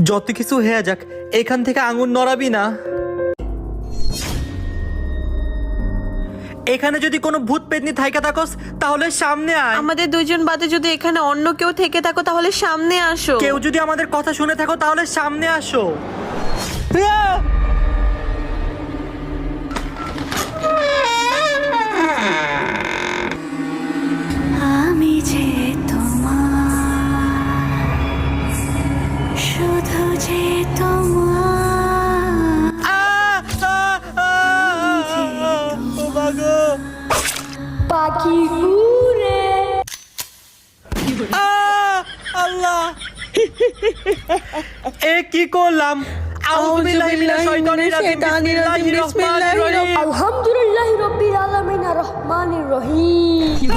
যত কিছু হয়ে যাক, এখান থেকে আঙুর নড়াবি না। এখানে যদি কোনো ভূত পেতনি থাইকা থাকস তাহলে সামনে আয়। আমাদের দুইজন বাদে যদি এখানে অন্য কেউ থেকে থাকো তাহলে সামনে আসো। কেউ যদি আমাদের কথা শুনে থাকো তাহলে সামনে আসো। আমি যে তোমার, শুধু যে পাখি উড়ে। আল্লাহ, এ কি করলাম? আউযুবিল্লাহি মিনাশ শাইতানির রাজিম, বিসমিল্লাহির রহমানির রহিম। আলহামদুলিল্লাহি রাব্বিল আলামিন আর রহমানির রহিম।